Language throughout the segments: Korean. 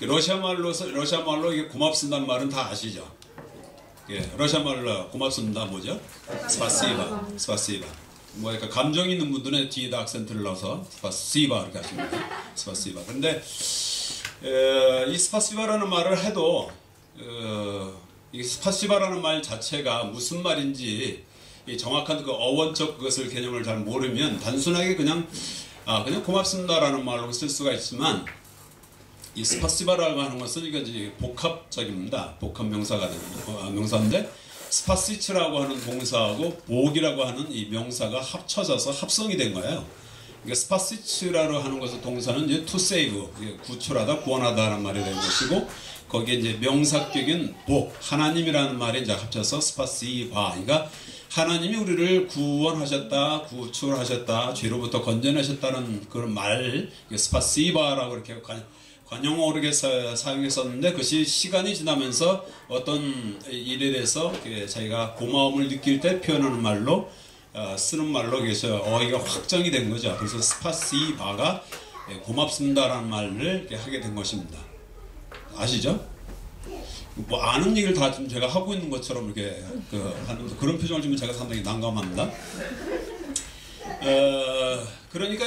러시아 말로 이게 고맙습니다는 말은 다 아시죠? 예, 러시아 말로 고맙습니다 뭐죠? 스파시바, 스파시바. 뭐 그러니까 감정 있는 분들은 뒤에다 악센트를 넣어서 스파시바 이렇게 하십니다. 스파시바. 근데 이 스파시바라는 말을 해도 이 스파시바라는 말 자체가 무슨 말인지 이 정확한 그 어원적 그것을 개념을 잘 모르면 단순하게 그냥 고맙습니다라는 말로 쓸 수가 있지만 이 스파시바라고 하는 것은 이제 복합적입니다. 복합 명사가 되는 명사인데 스파시치라고 하는 동사하고 복이라고 하는 이 명사가 합쳐져서 합성이 된 거예요. 그러니까 스파시치라고 하는 것은 동사는 이제 to save, 구출하다, 구원하다라는 말이 되는 것이고 거기에 이제 명사격인 복, 하나님이라는 말이 이제 합쳐서 스파시바. 그러니까 하나님이 우리를 구원하셨다, 구출하셨다, 죄로부터 건져내셨다는 그런 말, 스파시바라고 이렇게 관용어로 이렇게 사용했었는데 그것이 시간이 지나면서 어떤 일에 대해서 자기가 고마움을 느낄 때 표현하는 말로 쓰는 말로 그래서 어휘가 확정이 된 거죠. 그래서 스파시바가 고맙습니다라는 말을 이렇게 하게 된 것입니다. 아시죠? 뭐 아는 얘기를 다 지금 제가 하고 있는 것처럼 이렇게 하는 그런 표정을 주면 제가 상당히 난감합니다. 그러니까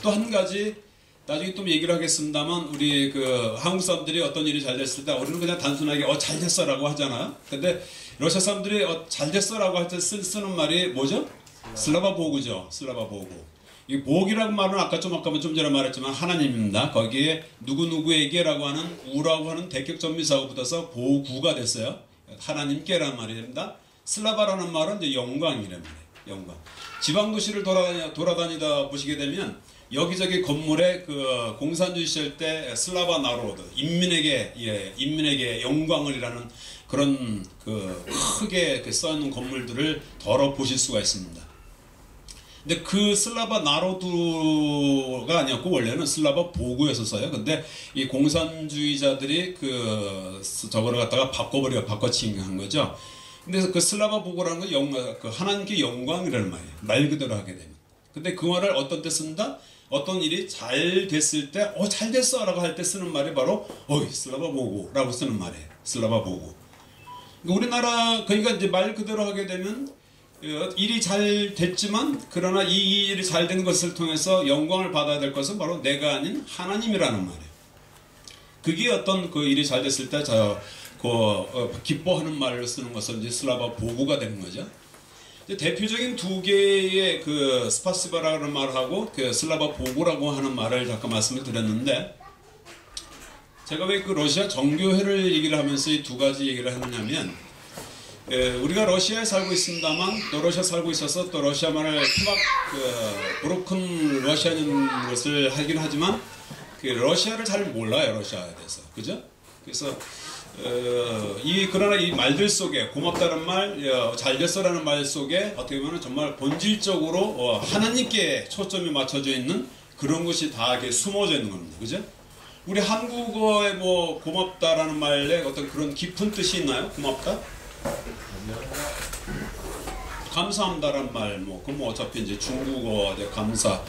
또 한 가지 나중에 또 얘기를 하겠습니다만 우리 한국 사람들이 어떤 일이 잘 됐을 때 우리는 그냥 단순하게 잘 됐어라고 하잖아요. 근데 러시아 사람들이 잘 됐어라고 할 때 쓰는 말이 뭐죠? 슬라바 보구죠. 슬라바 보구. 이 복이라는 말은 아까 좀 전에 말했지만 하나님입니다. 거기에 누구누구에게라고 하는 우라고 하는 대격전미사가 붙어서 보구가 됐어요. 하나님께라는 말이 됩니다. 슬라바라는 말은 이제 영광이란 말이에요. 영광. 지방도시를 돌아다니다 보시게 되면 여기저기 건물에 공산주의 시절 때 슬라바 나로드 인민에게 영광을이라는 그런 크게 써있는 건물들을 덜어 보실 수가 있습니다. 근데 그 슬라바 나로드가 아니었고 원래는 슬라바 보구였었어요. 근데 이 공산주의자들이 저거를 갖다가 바꿔치기 한 거죠. 근데 그 슬라바 보구라는 건 하나님께 영광이라는 말이에요. 말 그대로 하게 되면. 근데 그 말을 어떤 때 쓴다? 어떤 일이 잘 됐을 때, 잘 됐어! 라고 할 때 쓰는 말이 바로, 슬라바 보구! 라고 쓰는 말이에요. 슬라바 보구. 우리나라, 그러니까 이제 말 그대로 하게 되면, 일이 잘 됐지만, 그러나 이 일이 잘 된 것을 통해서 영광을 받아야 될 것은 바로 내가 아닌 하나님이라는 말이에요. 그게 어떤 일이 잘 됐을 때, 기뻐하는 말을 쓰는 것은 이제 슬라바 보구가 되는 거죠. 대표적인 두 개의 스파시바라는 말하고 슬라바 보구라고 하는 말을 잠깐 말씀을 드렸는데 제가 왜 러시아 정교회를 얘기를 하면서 이 두 가지 얘기를 하느냐면 우리가 러시아에 살고 있습니다만 또 러시아 살고 있어서 또 러시아말을 브로큰 러시아인 것을 하긴 하지만 러시아를 잘 몰라요. 러시아에 대해서. 그죠? 그래서 그러나 이 말들 속에 고맙다는 말, 잘됐어라는 말 속에 어떻게 보면 정말 본질적으로 하나님께 초점이 맞춰져 있는 그런 것이 다 이렇게 숨어져 있는 겁니다. 그죠? 우리 한국어에 고맙다라는 말에 어떤 그런 깊은 뜻이 있나요? 고맙다? 감사합니다라는 말, 그럼 어차피 이제 중국어, 감사,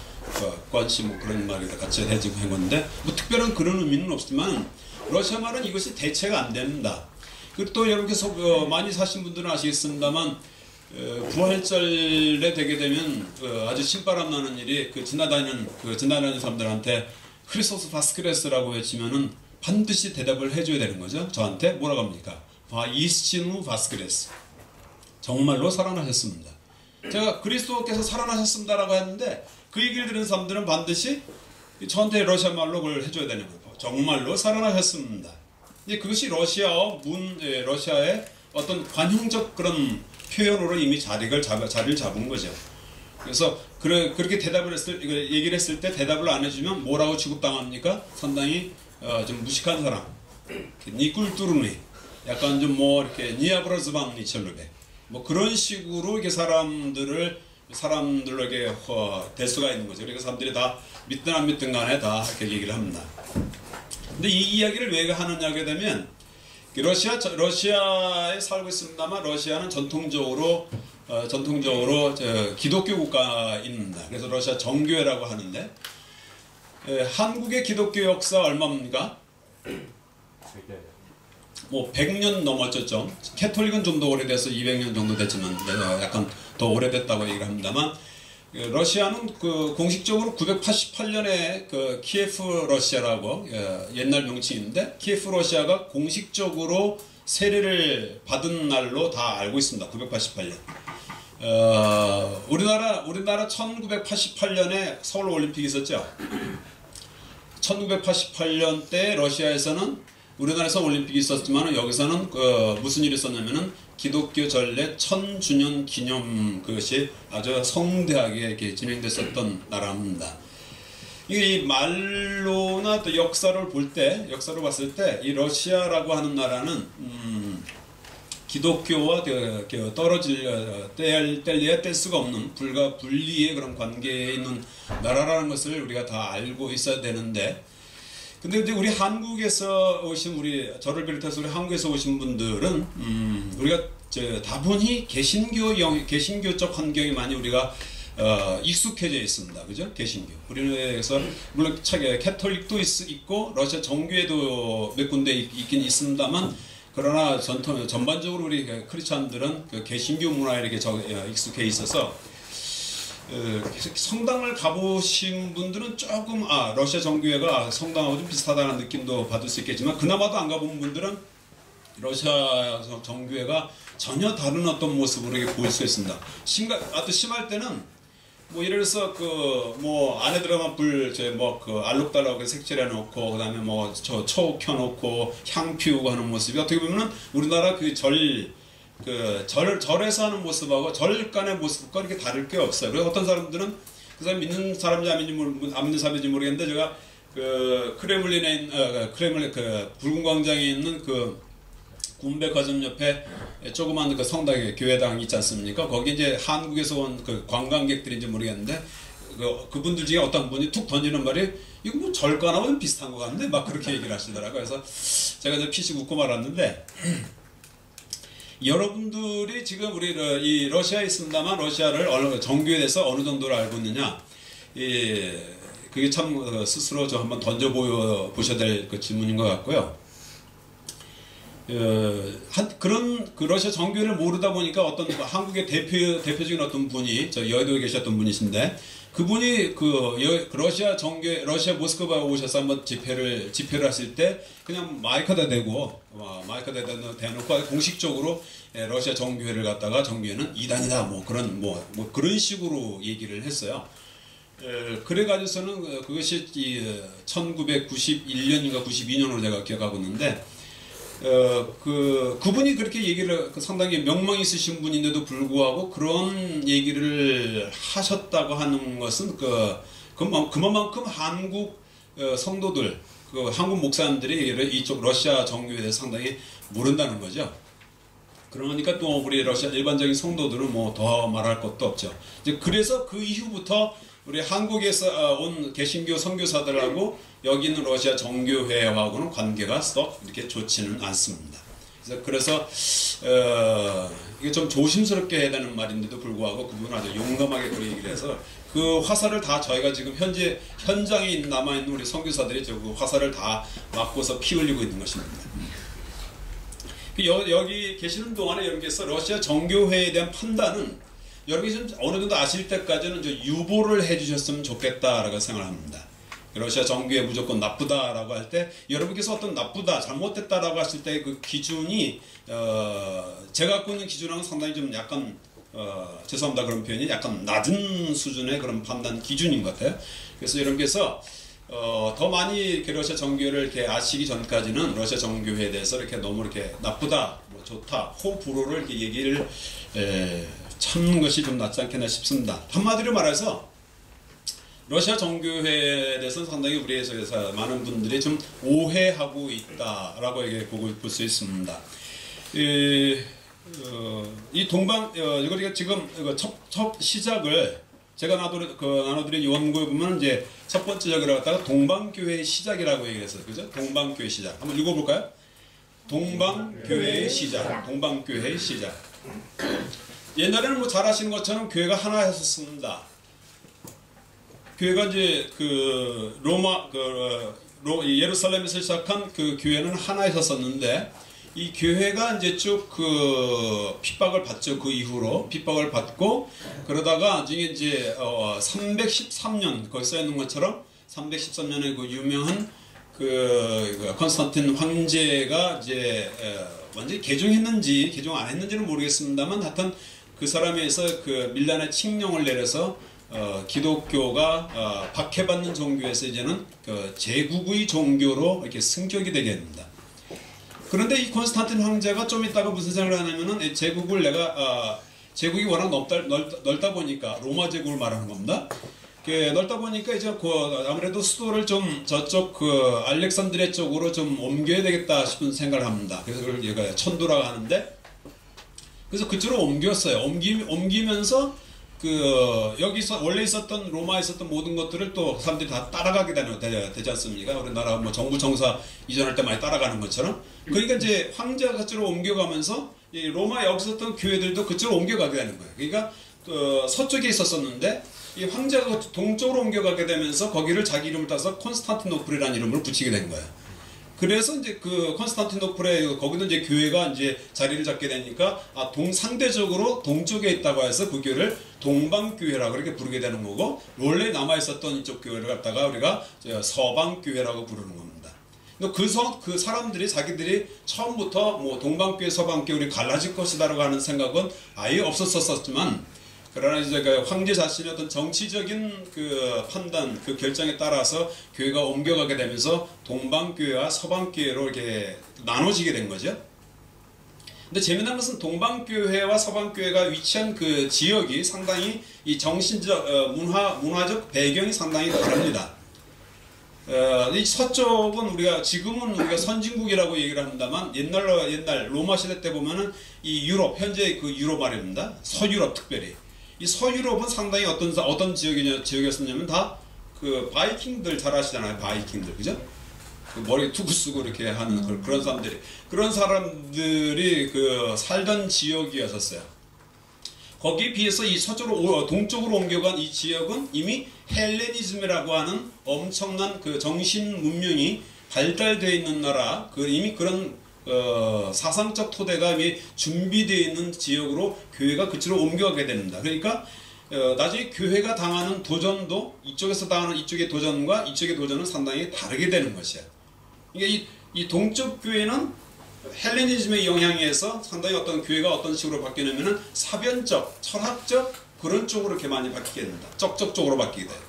관심 그런 말이 같이 해지고 한 건데, 특별한 그런 의미는 없지만, 러시아 말은 이것이 대체가 안 됩니다. 그리고 또 여러분께서 많이 사신 분들은 아시겠습니다만 부활절에 되게 되면 아주 신바람 나는 일이 지나다니는 사람들한테 크리스토스 바스크레스라고 외치면은 반드시 대답을 해줘야 되는 거죠. 저한테 뭐라고 합니까? 이스치누 바스크레스. 정말로 살아나셨습니다. 제가 그리스도께서 살아나셨습니다라고 했는데 그 얘기를 들은 사람들은 반드시 저한테 러시아 말로 그걸 해줘야 되는 거예요. 정말로 살아나셨습니다. 그것이 러시아의 어떤 관용적 그런 표현으로 이미 자리를 잡은 거죠. 그래서 그렇게 얘기를 했을 때 대답을 안 해주면 뭐라고 취급당합니까? 상당히 좀 무식한 사람, 니꿀뚜루니, 약간 좀 이렇게 니아브라즈방 니첼로베, 그런 식으로 이렇게 사람들에게 될 수가 있는 거죠. 그러니까 사람들이 다 믿든 안 믿든 간에 다 이렇게 얘기를 합니다. 근데 이 이야기를 왜 하느냐 하게 되면 러시아에 살고 있습니다만 러시아는 전통적으로 기독교 국가입니다. 그래서 러시아 정교회라고 하는데 한국의 기독교 역사 얼마입니까? 뭐 100년 넘었죠 좀. 캐톨릭은 좀 더 오래돼서 200년 정도 됐지만 약간 더 오래됐다고 얘기를 합니다만 러시아는 그 공식적으로 988년에 그 키예프 러시아라고 옛날 명칭인데 키예프 러시아가 공식적으로 세례를 받은 날로 다 알고 있습니다. 988년. 우리나라 1988년에 서울 올림픽이 있었죠. 1988년 때 러시아에서는 우리나라에서 올림픽이 있었지만 여기서는 무슨 일이 있었냐면은 기독교 전례 1000주년 기념 그것이 아주 성대하게 이렇게 진행됐었던 나라입니다. 이 말로나 또 역사를 봤을 때 이 러시아라고 하는 나라는 기독교와 뗄래야 뗄 수가 없는 불가 분리의 그런 관계에 있는 나라라는 것을 우리가 다 알고 있어야 되는데, 근데 이제 우리 한국에서 오신 저를 비롯해서 우리 한국에서 오신 분들은 우리가 다분히 개신교적 환경이 많이 우리가 익숙해져 있습니다. 그죠? 개신교. 우리나라에서 물론 캐톨릭도 있고 러시아 정교회도 몇 군데 있긴 있습니다만, 그러나 전반적으로 우리 크리스찬들은 그 개신교 문화에 이렇게 익숙해 있어서 성당을 가보신 분들은 조금 러시아 정교회가 성당하고 좀 비슷하다는 느낌도 받을 수 있겠지만, 그나마도 안 가본 분들은 러시아 정교회가 전혀 다른 어떤 모습으로 이렇게 보일 수 있습니다. 아주 심할 때는 뭐 예를 들어서 안에 들어가면 알록달록 색칠해 놓고, 그다음에 초 켜놓고 향 피우고 하는 모습이 어떻게 보면은 우리나라 절에서 하는 모습하고 절간의 모습과 이렇게 다를 게 없어요. 그래서 어떤 사람들은 그 사람 믿는 사람인지 안 믿는 사람인지 모르겠는데, 제가 크레물린에 크레물린 붉은 광장에 있는 군백화점 옆에 조그만 성당에 교회당 있지 않습니까? 거기 이제 한국에서 온 관광객들인지 모르겠는데 그분들 중에 어떤 분이 툭 던지는 말이 이거 뭐 절간하고 좀 비슷한 것 같은데 막 그렇게 얘기를 하시더라고요. 그래서 제가 이제 피식 웃고 말았는데, 여러분들이 지금 우리 이 러시아에 있습니다만 러시아를 정교에 대해서 어느 정도로 알고 있느냐, 그게 참 스스로 한번 던져 보셔야 될 질문인 것 같고요. 그런 러시아 정교회를 모르다 보니까 어떤 한국의 대표적인 어떤 분이 여의도에 계셨던 분이신데, 그분이 러시아 정교회 러시아 모스크바에 오셔서 한번 집회를 하실 때 그냥 마이크에다 대놓고 공식적으로 러시아 정교회를 갖다가 정교회는 이단이다 그런 식으로 얘기를 했어요. 그래가지고서는 그것이 1991년인가 92년으로 제가 기억하고 있는데, 그분이 그렇게 얘기를 상당히 명망 있으신 분인데도 불구하고 그런 얘기를 하셨다고 하는 것은 그만큼 한국 성도들, 한국 목사님들이 이쪽 러시아 정교에 대해서 상당히 모른다는 거죠. 그러니까 또 우리 러시아 일반적인 성도들은 더 말할 것도 없죠. 이제 그래서 그 이후부터 우리 한국에서 온 개신교 선교사들하고 여기 있는 러시아 정교회하고는 관계가 썩 이렇게 좋지는 않습니다. 그래서 이게 좀 조심스럽게 해야 되는 말인데도 불구하고 그분은 아주 용감하게 그런 얘기를 해서 그 화살을 다 저희가 지금 현재 현장에 남아있는 우리 선교사들이 그 화살을 다 맞고서 피 흘리고 있는 것입니다. 여기 계시는 동안에 여러분께서 러시아 정교회에 대한 판단은 여러분이 좀 어느 정도 아실 때까지는 유보를 해주셨으면 좋겠다라고 생각합니다. 러시아 정교회 무조건 나쁘다라고 할 때 여러분께서 어떤 나쁘다, 잘못됐다라고 하실 때 그 기준이 제가 갖고 있는 기준하고는 상당히 좀 약간 죄송합니다 그런 표현이 약간 낮은 수준의 그런 판단 기준인 것 같아요. 그래서 여러분께서 더 많이 러시아 정교회를 이렇게 아시기 전까지는 러시아 정교회에 대해서 이렇게 너무 이렇게 나쁘다, 좋다, 호불호를 이렇게 얘기를 참는 것이 좀 낫지 않겠나 싶습니다. 한마디로 말해서 러시아 정교회에 대해서는 상당히 우리에서 많은 분들이 좀 오해하고 있다라고 볼 수 있습니다. 이 이거 지금 첫 시작을 제가 나눠드린 원고에 보면 이제 첫 번째 적을 갖다가 동방교회의 시작이라고 얘기했어요. 그죠? 동방교회 시작. 한번 읽어볼까요? 동방교회의 시작. 동방교회의 시작. 옛날에는 잘 아시는 것처럼 교회가 하나였습니다. 교회가 이제 그 로마 예루살렘에서 시작한 그 교회는 하나에 섰었는데 이 교회가 이제 쭉 그 핍박을 받죠. 그 이후로 핍박을 받고 그러다가 나중에 이제 313년 거기 써 있는 것처럼 313년에 그 유명한 그 컨스탄틴 황제가 이제 완전히 개종했는지 개종 안 했는지는 모르겠습니다만 하여튼 그 사람에 의해서 그 밀란의 칙령을 내려서 기독교가 박해받는 종교에서 이제는 그 제국의 종교로 이렇게 승격이 되게 됩니다. 그런데 이 콘스탄틴 황제가 좀 있다가 무슨 생각을 하냐면은 제국을 제국이 워낙 넓다 보니까 로마 제국을 말하는 겁니다. 넓다 보니까 이제 아무래도 수도를 좀 저쪽 그 알렉산드리아 쪽으로 좀 옮겨야 되겠다 싶은 생각을 합니다. 그래서 그걸 얘가 천도라고 하는데 그래서 그쪽으로 옮겼어요. 옮기면서 여기서 원래 있었던 로마에 있었던 모든 것들을 또 사람들이 다 따라가게 되지 않습니까? 우리나라 뭐 정부 정사 이전할 때 많이 따라가는 것처럼. 그러니까 이제 황제가 그쪽으로 옮겨가면서 이 로마에 여기 있었던 교회들도 그쪽으로 옮겨가게 되는 거예요. 그러니까 서쪽에 있었었는데 이 황제가 동쪽으로 옮겨가게 되면서 거기를 자기 이름을 따서 콘스탄티노플이라는 이름을 붙이게 된 거예요. 그래서 이제 그 콘스탄티노플에 거기도 이제 교회가 이제 자리를 잡게 되니까 상대적으로 동쪽에 있다고 해서 그 교회를 동방교회라고 그렇게 부르게 되는 거고 원래 남아 있었던 이쪽 교회를 갖다가 우리가 서방교회라고 부르는 겁니다. 그 사람들이 자기들이 처음부터 뭐 동방교회 서방교회 우리 갈라질 것이다라고 하는 생각은 아예 없었었지만 그러나 이제 그 황제 자신의 어떤 정치적인 그 판단, 그 결정에 따라서 교회가 옮겨가게 되면서 동방교회와 서방교회로 이렇게 나눠지게 된 거죠. 근데 재미난 것은 동방교회와 서방교회가 위치한 그 지역이 상당히 이 정신적, 문화적 배경이 상당히 다릅니다. 이 서쪽은 지금은 우리가 선진국이라고 얘기를 합니다만 옛날 로마 시대 때 보면은 이 유럽, 현재 그 유럽 말입니다. 서유럽 특별히. 이 서유럽은 상당히 어떤 지역이었었냐면 다 그 바이킹들 잘 아시잖아요. 바이킹들 그죠? 그 머리 투구 쓰고 이렇게 하는 그런 사람들이 그 살던 지역이었었어요. 거기에 비해서 이 동쪽으로 옮겨간 이 지역은 이미 헬레니즘이라고 하는 엄청난 그 정신 문명이 발달되어 있는 나라, 이미 그런 사상적 토대가 이미 준비되어 있는 지역으로 교회가 그쪽으로 옮겨가게 됩니다. 그러니까 나중에 교회가 당하는 도전도 이쪽에서 당하는 이쪽의 도전과 이쪽의 도전은 상당히 다르게 되는 것이에요. 그러니까 이 동쪽 교회는 헬레니즘의 영향에서 상당히 어떤 교회가 어떤 식으로 바뀌냐면은 사변적, 철학적 그런 쪽으로 이렇게 많이 바뀌게 됩니다. 적적 쪽으로 바뀌게 돼요.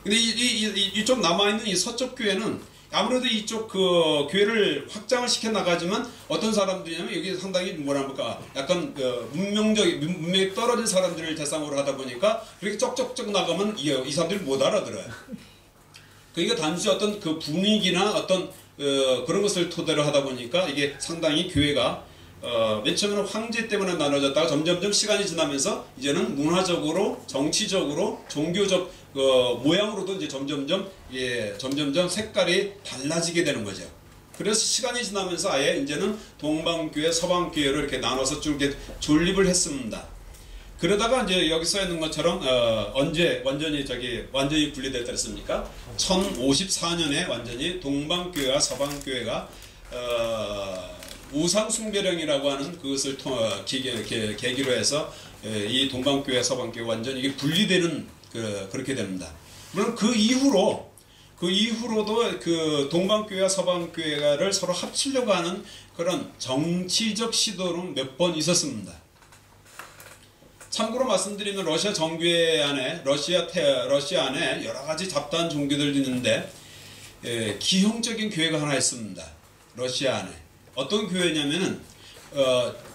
근데 이쪽 남아있는 이 서쪽 교회는 아무래도 이쪽 그 교회를 확장을 시켜 나가지만 어떤 사람들이냐면 여기 상당히 약간 문명이 떨어진 사람들을 대상으로 하다 보니까 그렇게 쩍쩍쩍 나가면 이 사람들이 못 알아들어요. 그러니까 단지 어떤 그 분위기나 어떤 그런 것을 토대로 하다 보니까 이게 상당히 교회가 맨 처음에는 황제 때문에 나눠졌다가 점점점 시간이 지나면서 이제는 문화적으로, 정치적으로, 종교적 모양으로도 이제 점점점 색깔이 달라지게 되는 거죠. 그래서 시간이 지나면서 아예 이제는 동방교회, 서방교회로 이렇게 나눠서 쭉 이렇게 존립을 했습니다. 그러다가 이제 여기 써 있는 것처럼 언제 완전히 분리됐다 했습니까? 1054년에 완전히 동방교회와 서방교회가 우상숭배령이라고 하는 그것을 계기로 해서 이 동방교회, 서방교회 완전히 이게 분리되는 그렇게 됩니다. 물론 그 이후로도 그 동방교회와 서방교회를 서로 합치려고 하는 그런 정치적 시도는 몇 번 있었습니다. 참고로 말씀드리면 러시아 정교회 안에 러시아 안에 여러 가지 잡다한 종교들이 있는데 기형적인 교회가 하나 있습니다. 러시아 안에 어떤 교회냐면은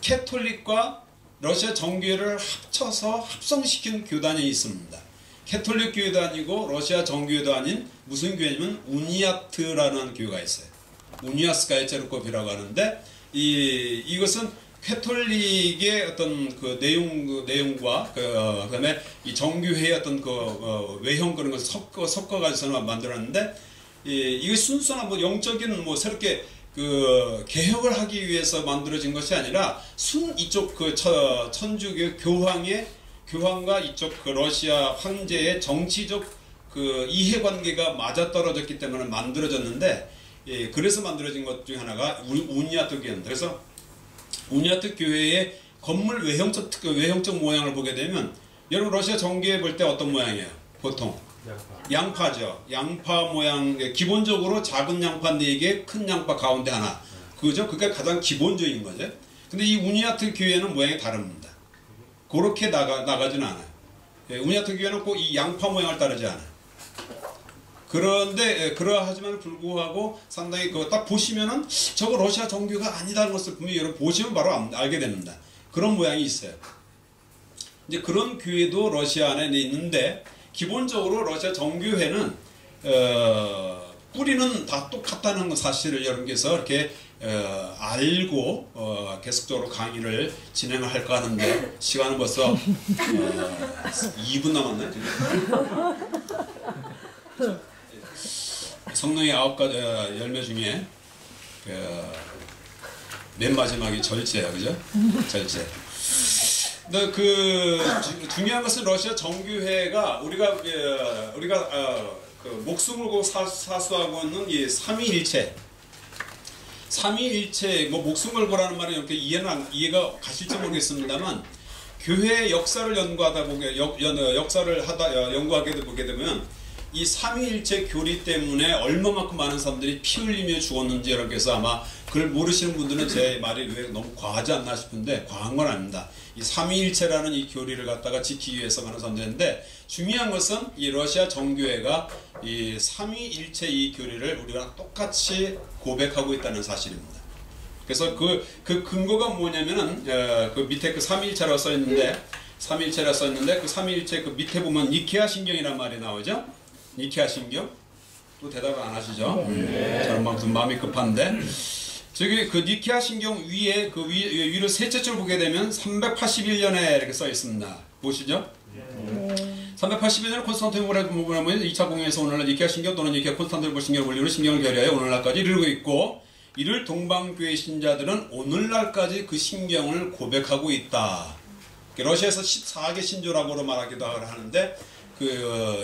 캐톨릭과 러시아 정교회를 합쳐서 합성시킨 교단이 있습니다. 캐톨릭 교회도 아니고 러시아 정교회도 아닌 무슨 교회냐면 우니아트라는 교회가 있어요. 우니아스카야 체르코비라고 하는데 이것은 캐톨릭의 어떤 그 내용과 그다음에 이 정교회의 어떤 외형 그런 것을 섞어가지고 만들었는데 이게 순수한 영적인 새롭게 개혁을 하기 위해서 만들어진 것이 아니라 이쪽 천주교 교황과 이쪽 러시아 황제의 정치적 그 이해관계가 맞아떨어졌기 때문에 만들어졌는데, 예, 그래서 만들어진 것 중에 하나가 우니아트 교회입니다. 그래서 우니아트 교회의 건물 외형적 모양을 보게 되면, 여러분 러시아 정교회 볼 때 어떤 모양이에요? 보통 양파죠. 양파 모양, 기본적으로 작은 양파 4개, 큰 양파 가운데 하나. 그죠? 그게 가장 기본적인 거죠. 근데 이 우니아트 교회는 모양이 다릅니다. 그렇게 나가지는 않아요. 예, 우니아트 교회는 꼭 이 양파 모양을 따르지 않아요. 그런데 그러하지만 불구하고 상당히 그거 딱 보시면은 저거 러시아 정교가 아니다는 것을 분명히 여러분 보시면 바로 알게 됩니다. 그런 모양이 있어요. 이제 그런 교회도 러시아 안에 있는데, 기본적으로 러시아 정교회는 뿌리는 다 똑같다는 사실을 여러분께서 이렇게 알고 계속적으로 강의를 진행할까 하는데, 시간은 벌써 2분 남았네 지금. 성령의 9가지 열매 중에 맨 마지막이 절제야, 그죠? 절제. 근데 중요한 것은 러시아 정교회가 우리가 그 목숨을 걸고 사수하고 있는 이 삼위일체. 삼위일체, 뭐 목숨 걸고라는 말이 이렇게 이해가 가실지 모르겠습니다만, 교회의 역사를 연구하게 보게 되면 이 삼위일체 교리 때문에 얼마만큼 많은 사람들이 피 흘리며 죽었는지 여러분께서 아마 그걸 모르시는 분들은 제 말이 왜 너무 과하지 않나 싶은데, 과한 건 아닙니다. 이 삼위일체라는 이 교리를 갖다가 지키기 위해서 하는 사람들인데, 중요한 것은 이 러시아 정교회가 이 삼위일체 이 교리를 우리랑 똑같이 고백하고 있다는 사실입니다. 그래서 그 근거가 뭐냐면은 그 밑에 그 삼위일체라고 써 있는데, 그 삼위일체 그 밑에 보면 니케아 신경이란 말이 나오죠. 니케아 신경. 또 대답을 안 하시죠? 저는 좀 마음이 급한데, 저기 그 니케아 신경 위에 위를 셋째 줄 보게 되면 381년에 이렇게 써 있습니다. 보시죠? 381년에 콘스탄티노플에 보면 2차 공회에서 오늘날 니케아 신경 또는 니케아 콘스탄티노플 신경을 원리로 신경을 결의하여 오늘날까지 이르고 있고, 이를 동방교회 신자들은 오늘날까지 그 신경을 고백하고 있다. 러시아에서 14개 신조라고 말하기도 하는데,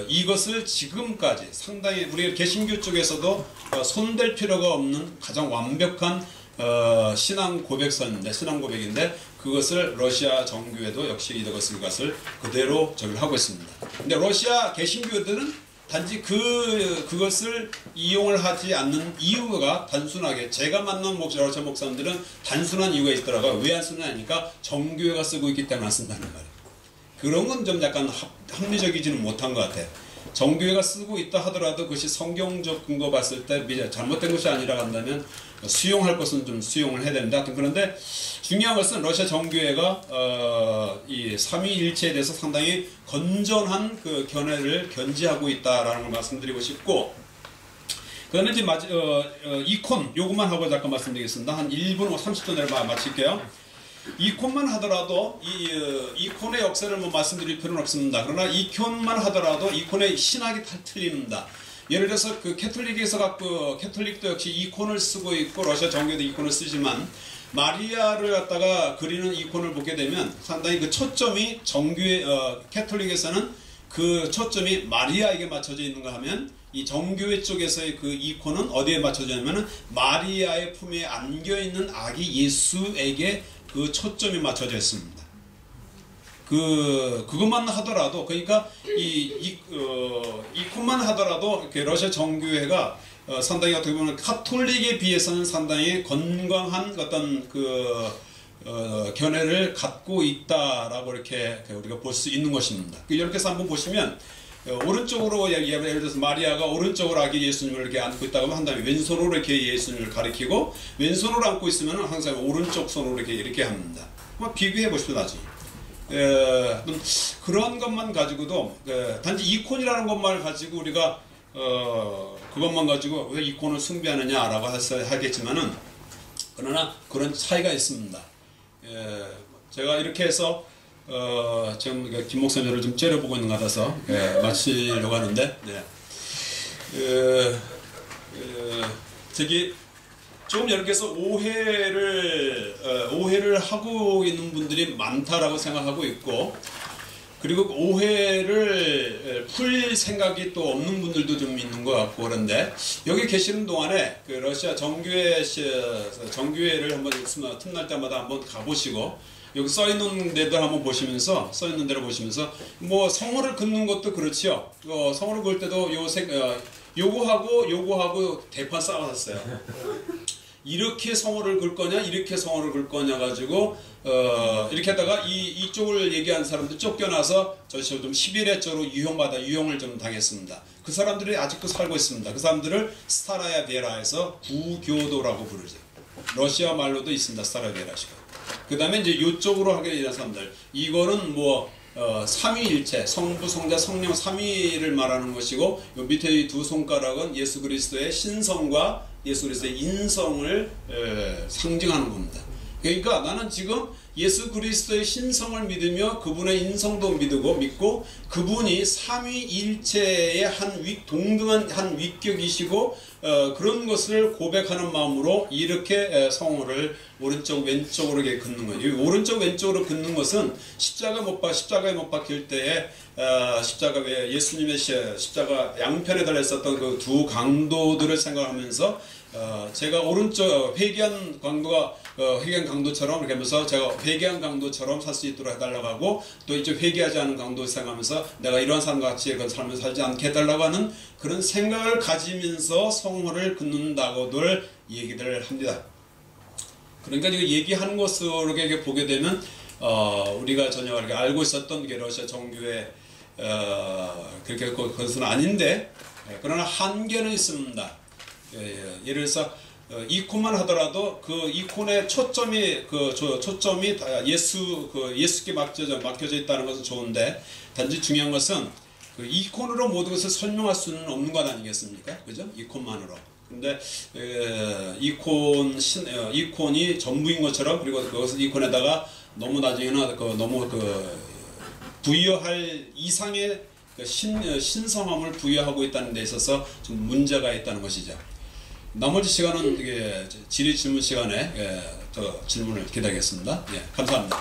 이것을 지금까지 상당히 우리 개신교 쪽에서도 손댈 필요가 없는 가장 완벽한 신앙 고백인데, 그것을 러시아 정교회도 역시 이것을 그대로 하고 있습니다. 근데 러시아 개신교들은 단지 그것을 이용을 하지 않는 이유가 단순하게, 제가 만난 러시아 목사님들은 단순한 이유가 있더라고요. 왜 안 쓰느냐니까 정교회가 쓰고 있기 때문에 안 쓴다는 말이에요. 그런 건 좀 약간 합리적이지는 못한 것 같아요. 정교회가 쓰고 있다 하더라도 그것이 성경적 근거 봤을 때 잘못된 것이 아니라 간다면 수용할 것은 좀 수용을 해야 된다. 그런데 중요한 것은 러시아 정교회가 이 삼위일체에 대해서 상당히 건전한 그 견해를 견지하고 있다라는 걸 말씀드리고 싶고, 그다음에 이제 이콘 요것만 하고 잠깐 말씀드리겠습니다. 한 1분 30초 내로 마칠게요. 이콘만 하더라도 이콘의 역사를 말씀드릴 필요는 없습니다. 그러나 이콘만 하더라도 이콘의 신학이 다 틀립니다. 예를 들어서 그 캐톨릭도 역시 이콘을 쓰고 있고 러시아 정교도 이콘을 쓰지만, 마리아를 갖다가 그리는 이콘을 보게 되면 상당히 그 초점이 캐톨릭에서는 그 초점이 마리아에게 맞춰져 있는가 하면, 이 정교회 쪽에서의 그 이콘은 어디에 맞춰져 있냐면 마리아의 품에 안겨있는 아기 예수에게 그 초점이 맞춰져 있습니다. 그것만 하더라도, 그러니까 이콘만 하더라도 이렇게 러시아 정교회가 상당히 어떻게 보면 카톨릭에 비해서는 상당히 건강한 어떤 견해를 갖고 있다라고 이렇게 우리가 볼 수 있는 것입니다. 이렇게 해서 한번 보시면, 오른쪽으로 예를 들어서 마리아가 오른쪽으로 아기 예수님을 이렇게 안고 있다고 한 다음에 왼손으로 이렇게 예수님을 가리키고, 왼손으로 안고 있으면 항상 오른쪽 손으로 이렇게 합니다. 한번 비교해 보십시오 나중에. 그런 것만 가지고도 단지 이콘이라는 것만 가지고 우리가 그것만 가지고 왜 이콘을 숭배하느냐라고 하겠지만은, 그러나 그런 차이가 있습니다. 제가 이렇게 해서 지금 김 목사님을 좀 째려보고 있는 것 같아서 마치려고 하는데, 저기 조금 여러분께서 오해를 하고 있는 분들이 많다라고 생각하고 있고, 그리고 오해를 풀 생각이 또 없는 분들도 좀 있는 것 같고 그런데 여기 계시는 동안에 그 러시아 정교회를 한번 틈날 때마다 한번 가보시고 여기 써 있는 데들 한번 보시면서 뭐 성호를 긋는 것도 그렇지요. 성호를 긋을 때도 요거하고 대판 싸웠었어요. 이렇게 성호를 긁 거냐 이렇게 성호를 긁 거냐 가지고 이렇게 하다가 이쪽을 얘기한 사람들 쫓겨나서 저 좀 시베리아적으로 유형을 좀 당했습니다. 그 사람들이 아직도 살고 있습니다. 그 사람들을 스타라야 베라에서 구교도라고 부르죠. 러시아 말로도 있습니다. 스타라야 베라시가. 그 다음에 이제 이쪽으로 하게 되는 사람들 이거는 뭐 삼위일체 성부 성자 성령 삼위를 말하는 것이고 요 밑에 이 두 손가락은 예수 그리스도의 신성과 예수 그리스도의 인성을 상징하는 겁니다. 그러니까 나는 지금 예수 그리스도의 신성을 믿으며 그분의 인성도 믿고 그분이 삼위일체의 동등한 한 위격이시고 그런 것을 고백하는 마음으로 이렇게 성호를 오른쪽 왼쪽으로 이렇게 긋는 거예요. 이 오른쪽 왼쪽으로 긋는 것은 십자가에 못 박힐 때에 예수님의 십자가 양편에 달려 있었던 그 두 강도들을 생각하면서 제가 오른쪽 회개한 강도처럼 이렇게 하면서 제가 회개한 강도처럼 살 수 있도록 해달라고 하고 또 이쪽 회개하지 않은 강도 생각하면서 내가 이러한 사람과 같이 그런 삶을 살지 않게 해달라고 하는 그런 생각을 가지면서 성호를 긋는다고들 얘기를 합니다. 그러니까 이거 얘기하는 것으로 이렇게 보게 되면 우리가 전혀 이렇게 알고 있었던 게 러시아 정교회 그렇게 그것은 아닌데 그러나 한계는 있습니다. 예를 들어서 이콘만 하더라도 그 이콘의 초점이 예수께 맡겨져 있다는 것은 좋은데 단지 중요한 것은 그 이콘으로 모든 것을 설명할 수는 없는 것 아니겠습니까? 그죠? 이콘만으로. 근데 이콘이 전부인 것처럼 그리고 그것을 이콘에다가 너무 나중에는 너무 부여할 이상의 신성함을 부여하고 있다는 데 있어서 좀 문제가 있다는 것이죠. 나머지 시간은 질의 질문 시간에 더 질문을 기다리겠습니다. 예, 감사합니다.